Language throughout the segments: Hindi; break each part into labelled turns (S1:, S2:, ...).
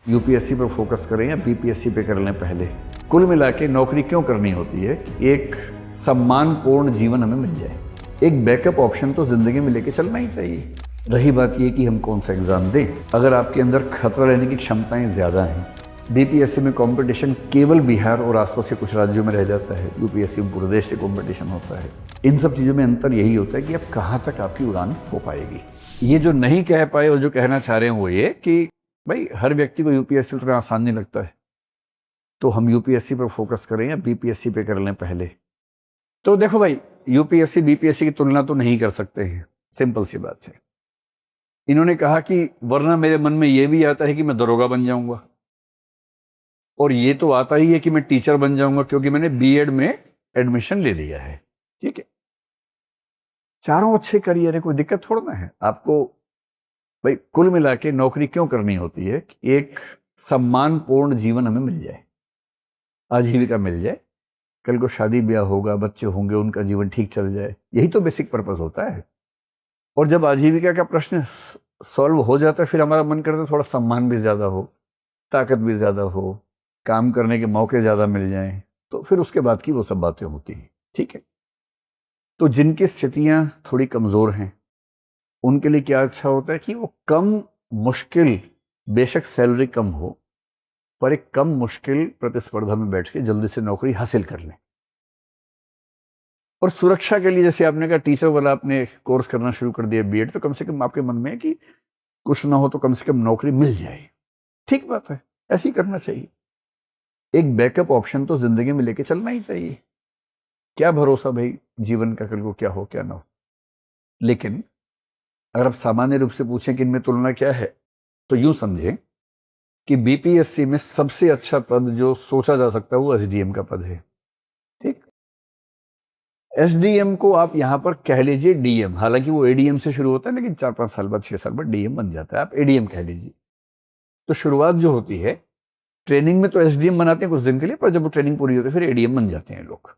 S1: यूपीएससी पर फोकस करें या बीपीएससी पे कर लें पहले। कुल मिला के नौकरी क्यों करनी होती है कि एक सम्मानपूर्ण जीवन हमें मिल जाए। एक बैकअप ऑप्शन तो जिंदगी में लेके चलना ही चाहिए। रही बात ये कि हम कौन सा एग्जाम दें, अगर आपके अंदर खतरा लेने की क्षमताएं ज़्यादा हैं। बीपीएससी में कंपटीशन केवल बिहार और आसपास के कुछ राज्यों में रह जाता है, यूपीएससी में पूरे देश से कंपटीशन होता है। इन सब चीज़ों में अंतर यही होता है कि अब कहाँ तक आपकी उड़ान हो पाएगी। ये जो नहीं कह पाए और जो कहना चाह रहे हैं वो ये कि भाई हर व्यक्ति को यूपीएससी उतना आसान नहीं लगता है, तो हम यूपीएससी पर फोकस करें या बीपीएससी पे कर लें पहले। तो देखो भाई, यूपीएससी बीपीएससी की तुलना तो नहीं कर सकते हैं, सिंपल सी बात है। इन्होंने कहा कि वरना मेरे मन में ये भी आता है कि मैं दरोगा बन जाऊंगा, और ये तो आता ही है कि मैं टीचर बन जाऊंगा क्योंकि मैंने बीएड में एडमिशन ले लिया है। ठीक है, चारों अच्छे करियर है, कोई दिक्कत थोड़ा ना है आपको। भाई कुल मिला के नौकरी क्यों करनी होती है कि एक सम्मानपूर्ण जीवन हमें मिल जाए, आजीविका मिल जाए, कल को शादी ब्याह होगा, बच्चे होंगे, उनका जीवन ठीक चल जाए। यही तो बेसिक पर्पस होता है। और जब आजीविका का प्रश्न सॉल्व हो जाता है, फिर हमारा मन करता है थोड़ा सम्मान भी ज़्यादा हो, ताकत भी ज़्यादा हो, काम करने के मौके ज़्यादा मिल जाएं, तो फिर उसके बाद की वो सब बातें होती हैं। ठीक है, तो जिनकी स्थितियां थोड़ी कमज़ोर हैं उनके लिए क्या अच्छा होता है कि वो कम मुश्किल, बेशक सैलरी कम हो, पर एक कम मुश्किल प्रतिस्पर्धा में बैठ के जल्दी से नौकरी हासिल कर लें। और सुरक्षा के लिए, जैसे आपने कहा टीचर वाला आपने कोर्स करना शुरू कर दिया बीएड, तो कम से कम आपके मन में है कि कुछ ना हो तो कम से कम नौकरी मिल जाए। ठीक बात है, ऐसे ही करना चाहिए। एक बैकअप ऑप्शन तो जिंदगी में लेके चलना ही चाहिए। क्या भरोसा भाई जीवन का कल को क्या हो क्या ना हो। लेकिन अगर आप सामान्य रूप से पूछें कि इनमें तुलना क्या है, तो यूं समझें कि बीपीएससी में सबसे अच्छा पद जो सोचा जा सकता है वो एसडीएम का पद है। ठीक, एसडीएम को आप यहां पर कह लीजिए डीएम, हालांकि वो एडीएम से शुरू होता है, लेकिन 4-5 साल बाद, 6 साल बाद डीएम बन जाता है, आप एडीएम कह लीजिए। तो शुरुआत जो होती है, ट्रेनिंग में तो एसडीएम बनाते हैं कुछ दिन के लिए, पर जब वो ट्रेनिंग पूरी होती है फिर एडीएम बन जाते हैं लोग।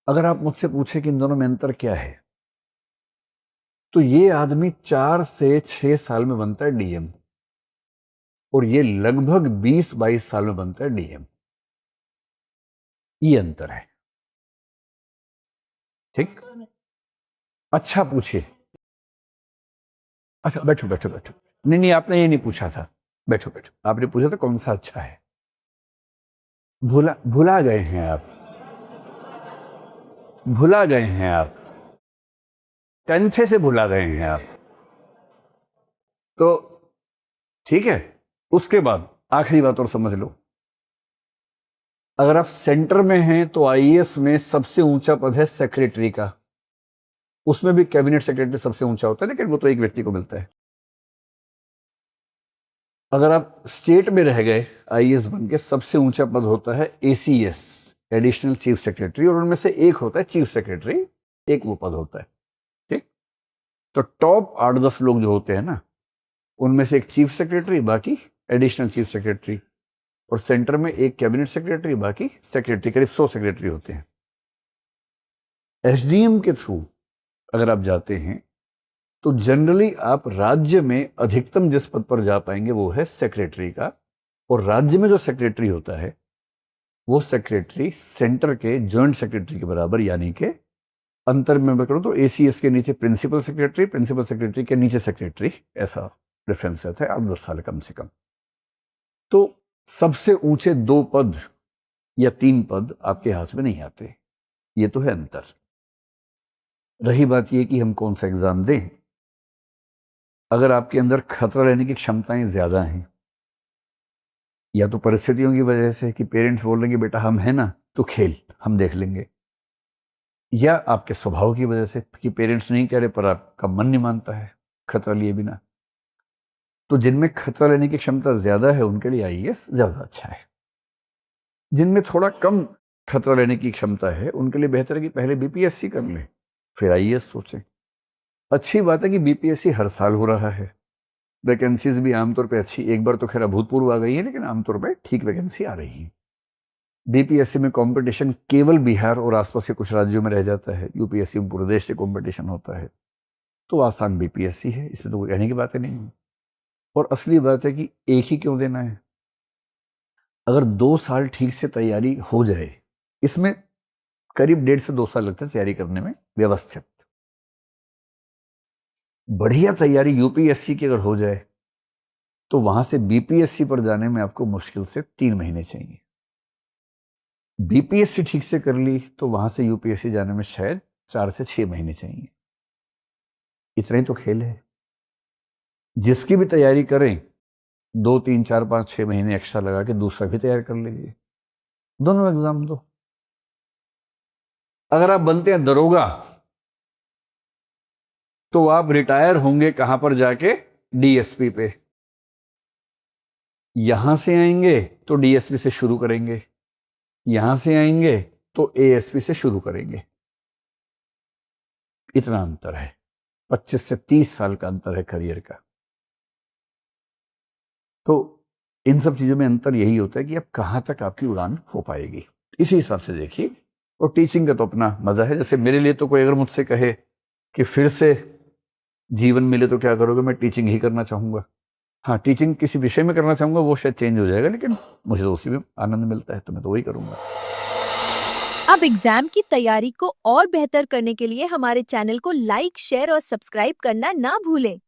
S1: अगर आप मुझसे पूछे कि इन दोनों में अंतर क्या है, तो ये आदमी 4 से 6 साल में बनता है डीएम, और ये लगभग 20-22 साल में बनता है डीएम। ये अंतर है। ठीक, अच्छा पूछिए। अच्छा, बैठो बैठो बैठो। नहीं नहीं, आपने ये नहीं पूछा था। बैठो बैठो, आपने पूछा था कौन सा अच्छा है। भुला भुला गए हैं आप, भुला गए हैं आप, कंठे से भुला गए हैं आप। तो ठीक है, उसके बाद आखिरी बात और समझ लो। अगर आप सेंटर में हैं तो आईएएस में सबसे ऊंचा पद है सेक्रेटरी का। उसमें भी कैबिनेट सेक्रेटरी सबसे ऊंचा होता है, लेकिन वो तो एक व्यक्ति को मिलता है। अगर आप स्टेट में रह गए आईएएस बन के, सबसे ऊंचा पद होता है एसीएस, एडिशनल चीफ सेक्रेटरी, और उनमें से एक होता है चीफ सेक्रेटरी, एक वो पद होता है। ठीक, तो टॉप 8-10 लोग जो होते हैं ना, उनमें से एक चीफ सेक्रेटरी, बाकी एडिशनल चीफ सेक्रेटरी, और सेंटर में एक कैबिनेट सेक्रेटरी, बाकी सेक्रेटरी, करीब 100 सेक्रेटरी होते हैं। एसडीएम के थ्रू अगर आप जाते हैं तो जनरली आप राज्य में अधिकतम जिस पद पर जा पाएंगे वो है सेक्रेटरी का, और राज्य में जो सेक्रेटरी होता है वो सेक्रेटरी सेंटर के जॉइंट सेक्रेटरी के बराबर, यानी कि अंतर में मैं करूं तो एसीएस के नीचे प्रिंसिपल सेक्रेटरी, प्रिंसिपल सेक्रेटरी के नीचे सेक्रेटरी, ऐसा डिफरेंस रहता है 8-10 साल कम से कम। तो सबसे ऊंचे 2 पद या 3 पद आपके हाथ में नहीं आते, ये तो है अंतर। रही बात ये कि हम कौन सा एग्जाम दें, अगर आपके अंदर खतरा लेने की क्षमताएं ज्यादा हैं, या तो परिस्थितियों की वजह से कि पेरेंट्स बोल रहे हैं कि बेटा हम हैं ना, तो खेल, हम देख लेंगे, या आपके स्वभाव की वजह से कि पेरेंट्स नहीं कह रहे पर आपका मन नहीं मानता है खतरा लिए बिना, तो जिनमें खतरा लेने की क्षमता ज्यादा है उनके लिए आईएएस ज्यादा अच्छा है। जिनमें थोड़ा कम खतरा लेने की क्षमता है उनके लिए बेहतर है कि पहले बीपीएससी कर लें, फिर आईएएस सोचें। अच्छी बात है कि बीपीएससी हर साल हो रहा है, वैकेंसीज भी आमतौर पे अच्छी, एक बार तो खैर अभूतपूर्व आ गई है, लेकिन आमतौर पे ठीक वैकेंसी आ रही है। बीपीएससी में कंपटीशन केवल बिहार और आसपास के कुछ राज्यों में रह जाता है, यूपीएससी में पूरे देश से कंपटीशन होता है। तो आसान बीपीएससी है, इसमें तो कोई कहने की बात नहीं है। और असली बात है कि एक ही क्यों देना है? अगर 2 साल ठीक से तैयारी हो जाए, इसमें करीब 1.5 से 2 साल लगते हैं तैयारी करने में व्यवस्थित। बढ़िया तैयारी यूपीएससी की अगर हो जाए तो वहां से बीपीएससी पर जाने में आपको मुश्किल से 3 महीने चाहिए। बीपीएससी ठीक से कर ली तो वहां से यूपीएससी जाने में शायद 4 से 6 महीने चाहिए। इतना ही तो खेल है। जिसकी भी तैयारी करें 2, 3, 4, 5, 6 महीने एक्स्ट्रा लगा के दूसरा भी तैयार कर लीजिए, दोनों एग्जाम दो। अगर आप बनते हैं दरोगा तो आप रिटायर होंगे कहां पर जाके? डीएसपी पे। यहां से आएंगे तो डीएसपी से शुरू करेंगे, यहां से आएंगे तो एएसपी से शुरू करेंगे। इतना अंतर है, 25 से 30 साल का अंतर है करियर का। तो इन सब चीजों में अंतर यही होता है कि अब कहां तक आपकी उड़ान हो पाएगी, इसी हिसाब से देखिए। और टीचिंग का तो अपना मजा है। जैसे मेरे लिए तो कोई अगर मुझसे कहे कि फिर से जीवन मिले तो क्या करोगे, मैं टीचिंग ही करना चाहूंगा। हाँ, टीचिंग किसी विषय में करना चाहूंगा, वो शायद चेंज हो जाएगा, लेकिन मुझे तो उसी में आनंद मिलता है तो मैं तो वही करूंगा।
S2: अब एग्जाम की तैयारी को और बेहतर करने के लिए हमारे चैनल को लाइक, शेयर और सब्सक्राइब करना ना भूलें।